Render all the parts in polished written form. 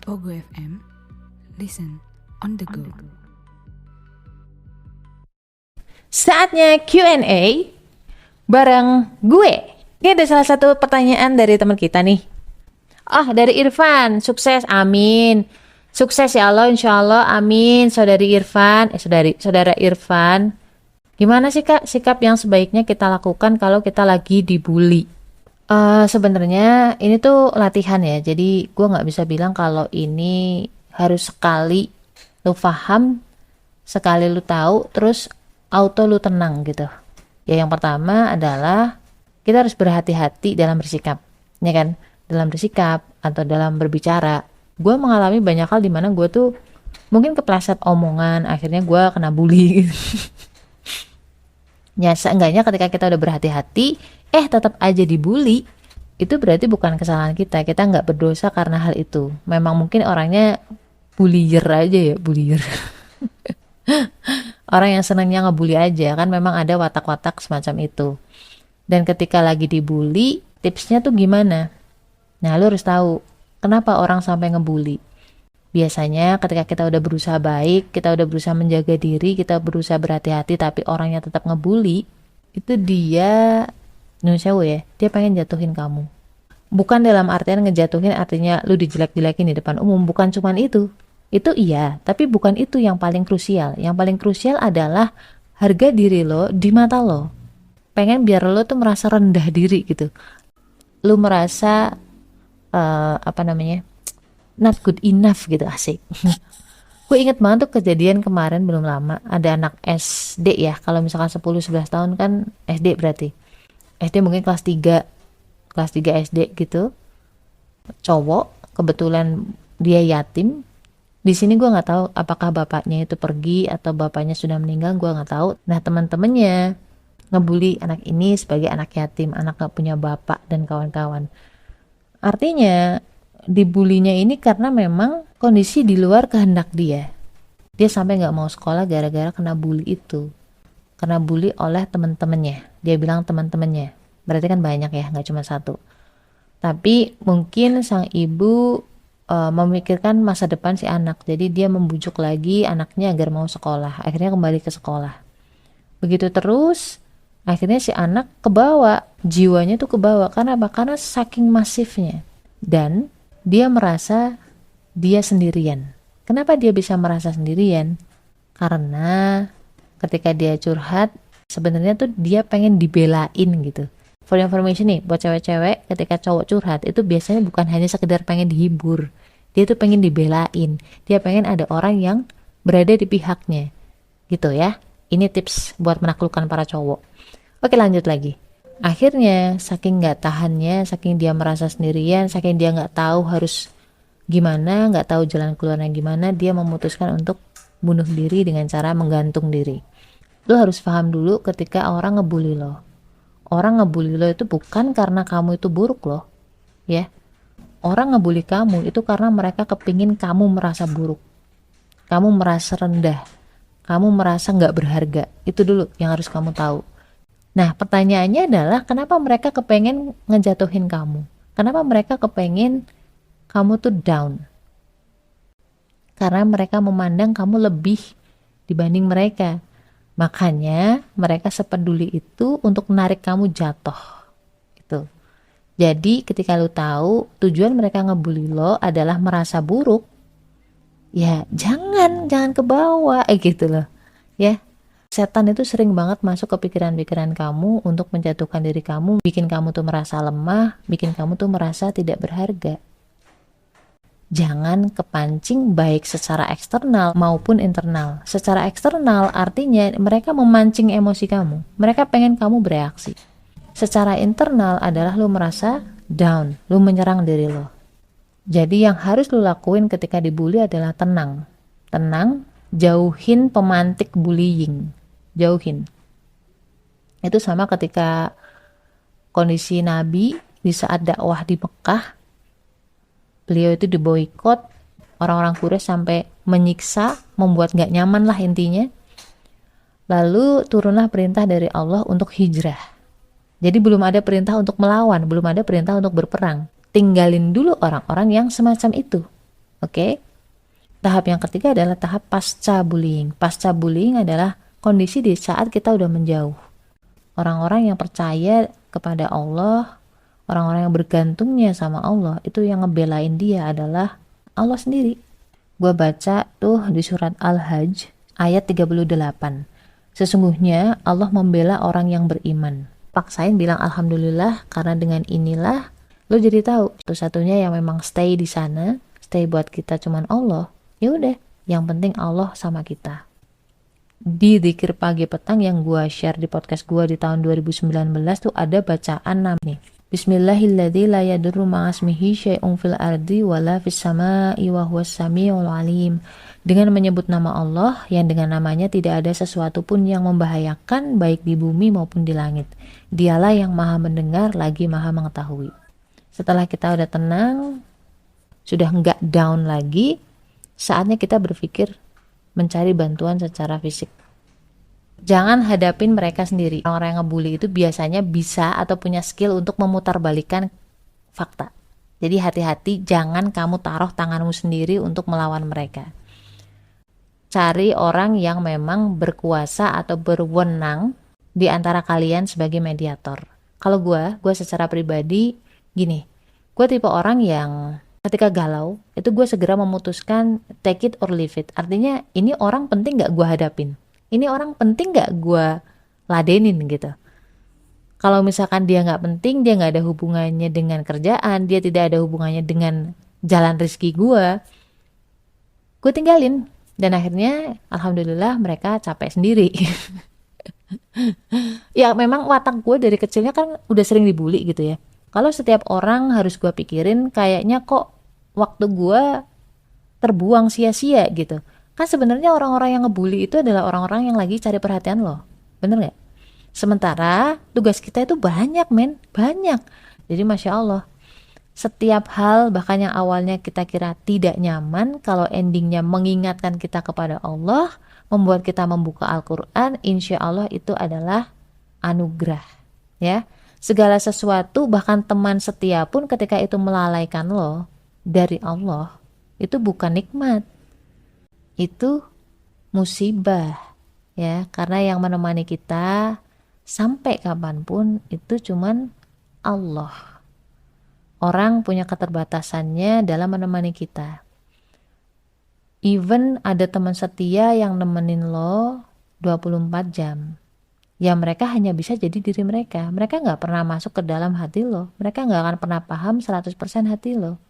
Pogo FM, listen on the go. Saatnya Q&A bareng gue. Ini ada salah satu pertanyaan dari teman kita nih. Dari Irfan, sukses, amin. Sukses ya Allah, insya Allah, amin. Saudara Irfan, gimana sih Kak sikap yang sebaiknya kita lakukan kalau kita lagi dibully? Sebenarnya ini tuh latihan ya, jadi gue nggak bisa bilang kalau ini harus sekali lu paham, sekali lu tahu, terus auto lu tenang gitu. Ya yang pertama adalah kita harus berhati-hati dalam bersikap, ya kan? Dalam bersikap atau dalam berbicara. Gue mengalami banyak hal di mana gue tuh mungkin kepleset omongan, akhirnya gue kena bully gitu. Ya seenggaknya ketika kita udah berhati-hati, tetap aja dibully, itu berarti bukan kesalahan kita nggak berdosa karena hal itu. Memang mungkin orangnya bullier aja ya, bullier. Orang yang senangnya ngebully aja, kan memang ada watak-watak semacam itu. Dan ketika lagi dibully, tipsnya tuh gimana? Nah, lu harus tahu kenapa orang sampai ngebully. Biasanya ketika kita udah berusaha baik, kita udah berusaha menjaga diri, kita berusaha berhati-hati, tapi orangnya tetap ngebully, itu dia dia pengen jatuhin kamu. Bukan dalam artian ngejatuhin artinya lu dijelek-jelekin di depan umum, bukan cuman itu. Itu iya, tapi bukan itu yang paling krusial. Yang paling krusial adalah harga diri lo di mata lo. Pengen biar lo tuh merasa rendah diri gitu. Lu merasa not good enough gitu, asik. Gue inget banget tuh kejadian kemarin belum lama, ada anak SD ya, kalau misalkan 10-11 tahun kan SD berarti. SD mungkin kelas 3 SD gitu. Cowok, kebetulan dia yatim. Di sini gue nggak tahu apakah bapaknya itu pergi atau bapaknya sudah meninggal, gue nggak tahu. Nah teman-temannya ngebully anak ini sebagai anak yatim, anak nggak punya bapak dan kawan-kawan. Artinya dibulinya ini karena memang kondisi di luar kehendak dia. Dia sampai nggak mau sekolah gara-gara kena bully itu. Kena bully oleh teman-temannya. Dia bilang teman-temannya. Berarti kan banyak ya, nggak cuma satu. Tapi mungkin sang ibu memikirkan masa depan si anak. Jadi dia membujuk lagi anaknya agar mau sekolah. Akhirnya kembali ke sekolah. Begitu terus, akhirnya si anak kebawa. Jiwanya tuh kebawa. Karena apa? Karena saking masifnya. Dan dia merasa dia sendirian. Kenapa dia bisa merasa sendirian? Karena ketika dia curhat, sebenarnya tuh dia pengen dibelain gitu. For information nih, buat cewek-cewek, ketika cowok curhat, itu biasanya bukan hanya sekedar pengen dihibur. Dia tuh pengen dibelain. Dia pengen ada orang yang berada di pihaknya. Gitu ya. Ini tips buat menaklukkan para cowok. Oke, lanjut lagi. Akhirnya, saking gak tahannya, saking dia merasa sendirian, saking dia gak tahu harus gimana, gak tahu jalan keluarnya gimana, dia memutuskan untuk bunuh diri dengan cara menggantung diri. Lo harus paham dulu ketika orang ngebully lo. Orang ngebully lo itu bukan karena kamu itu buruk loh. Ya. Orang ngebully kamu itu karena mereka kepingin kamu merasa buruk. Kamu merasa rendah. Kamu merasa gak berharga. Itu dulu yang harus kamu tahu. Nah, pertanyaannya adalah kenapa mereka kepengen ngejatuhin kamu? Kenapa mereka kepengen kamu tuh down? Karena mereka memandang kamu lebih dibanding mereka. Makanya mereka sepeduli itu untuk menarik kamu jatuh. Gitu. Jadi ketika lu tahu tujuan mereka ngebully lo adalah merasa buruk, ya jangan ke bawah gitu loh. Ya. Setan itu sering banget masuk ke pikiran-pikiran kamu untuk menjatuhkan diri kamu, bikin kamu tuh merasa lemah, bikin kamu tuh merasa tidak berharga. Jangan kepancing baik secara eksternal maupun internal. Secara eksternal artinya mereka memancing emosi kamu. Mereka pengen kamu bereaksi. Secara internal adalah lu merasa down, lu menyerang diri lo. Jadi yang harus lu lakuin ketika dibully adalah tenang. Tenang, jauhin pemantik bullying. Jauhin. Itu sama ketika kondisi Nabi di saat dakwah di Mekah. Beliau itu diboikot, orang-orang Quraisy sampai menyiksa, membuat gak nyaman lah intinya. Lalu turunlah perintah dari Allah untuk hijrah. Jadi belum ada perintah untuk melawan, belum ada perintah untuk berperang. Tinggalin dulu orang-orang yang semacam itu. Oke. Tahap yang ketiga adalah tahap pasca bullying. Pasca bullying adalah kondisi di saat kita udah menjauh. Orang-orang yang percaya kepada Allah, orang-orang yang bergantungnya sama Allah, itu yang ngebelain dia adalah Allah sendiri. Gua baca tuh di surat Al-Hajj ayat 38. Sesungguhnya Allah membela orang yang beriman. Paksain bilang alhamdulillah, karena dengan inilah lo jadi tahu satu-satunya yang memang stay di sana, stay buat kita cuman Allah. Ya udah, yang penting Allah sama kita. Di zikir pagi petang yang gua share di podcast gua di tahun 2019 tuh ada bacaan namanya Bismillahilladzi la yadurru ma'asmihi syai'un fil ardi wala fis sama'i wa huwas samiul alim. Dengan menyebut nama Allah yang dengan namanya tidak ada sesuatu pun yang membahayakan baik di bumi maupun di langit. Dialah yang maha mendengar lagi maha mengetahui. Setelah kita udah tenang, sudah nggak down lagi, saatnya kita berpikir mencari bantuan secara fisik. Jangan hadapin mereka sendiri. Orang-orang yang ngebully itu biasanya bisa atau punya skill untuk memutarbalikkan fakta. Jadi hati-hati, jangan kamu taruh tanganmu sendiri untuk melawan mereka. Cari orang yang memang berkuasa atau berwenang di antara kalian sebagai mediator. Kalau gue secara pribadi gini, gue tipe orang yang ketika galau, itu gue segera memutuskan take it or leave it. Artinya ini orang penting gak gue hadapin? Ini orang penting gak gue ladenin gitu? Kalau misalkan dia gak penting, dia gak ada hubungannya dengan kerjaan, dia tidak ada hubungannya dengan jalan rezeki gue tinggalin. Dan akhirnya alhamdulillah mereka capek sendiri. Ya memang watak gue dari kecilnya kan udah sering dibully gitu ya. Kalau setiap orang harus gue pikirin, kayaknya kok waktu gue terbuang sia-sia gitu. Kan sebenarnya orang-orang yang ngebully itu adalah orang-orang yang lagi cari perhatian lo. Bener gak? Sementara tugas kita itu banyak men, banyak. Jadi Masya Allah, setiap hal bahkan yang awalnya kita kira tidak nyaman, kalau endingnya mengingatkan kita kepada Allah, membuat kita membuka Al-Quran, insya Allah itu adalah anugerah ya. Segala sesuatu, bahkan teman setia pun ketika itu melalaikan lo dari Allah, itu bukan nikmat, itu musibah ya. Karena yang menemani kita sampai kapanpun itu cuman Allah. Orang punya keterbatasannya dalam menemani kita. Even ada teman setia yang nemenin lo 24 jam. Ya mereka hanya bisa jadi diri mereka. Mereka gak pernah masuk ke dalam hati lo. Mereka gak akan pernah paham 100% hati lo.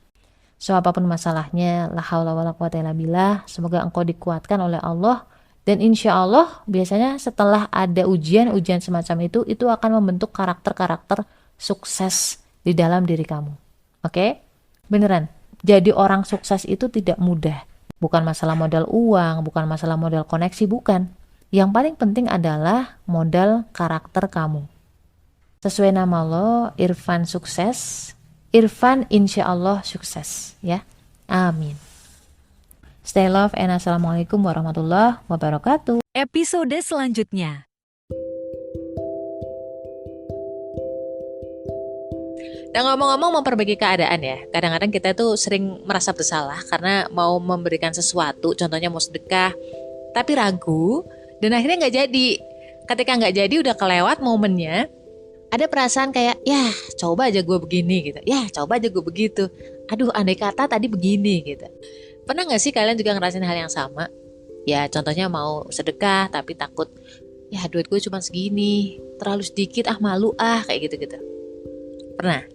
So apapun masalahnya, la haula wala quwata illa billah, semoga engkau dikuatkan oleh Allah. Dan insya Allah biasanya setelah ada ujian-ujian semacam itu akan membentuk karakter-karakter sukses di dalam diri kamu. Oke? Beneran. Jadi orang sukses itu tidak mudah. Bukan masalah modal uang, bukan masalah modal koneksi, bukan. Yang paling penting adalah modal karakter kamu. Sesuai nama lo, Irfan sukses. Irfan insya Allah sukses. Ya, amin. Stay love and assalamualaikum warahmatullahi wabarakatuh. Episode selanjutnya. Nah ngomong-ngomong memperbaiki keadaan ya, kadang-kadang kita tuh sering merasa bersalah karena mau memberikan sesuatu, contohnya mau sedekah, tapi ragu dan akhirnya nggak jadi. Ketika nggak jadi udah kelewat momennya, ada perasaan kayak ya coba aja gue begini gitu, ya coba aja gue begitu, aduh andai kata tadi begini gitu. Pernah nggak sih kalian juga ngerasain hal yang sama? Ya contohnya mau sedekah tapi takut ya duit gue cuma segini, terlalu sedikit malu kayak gitu-gitu. Pernah?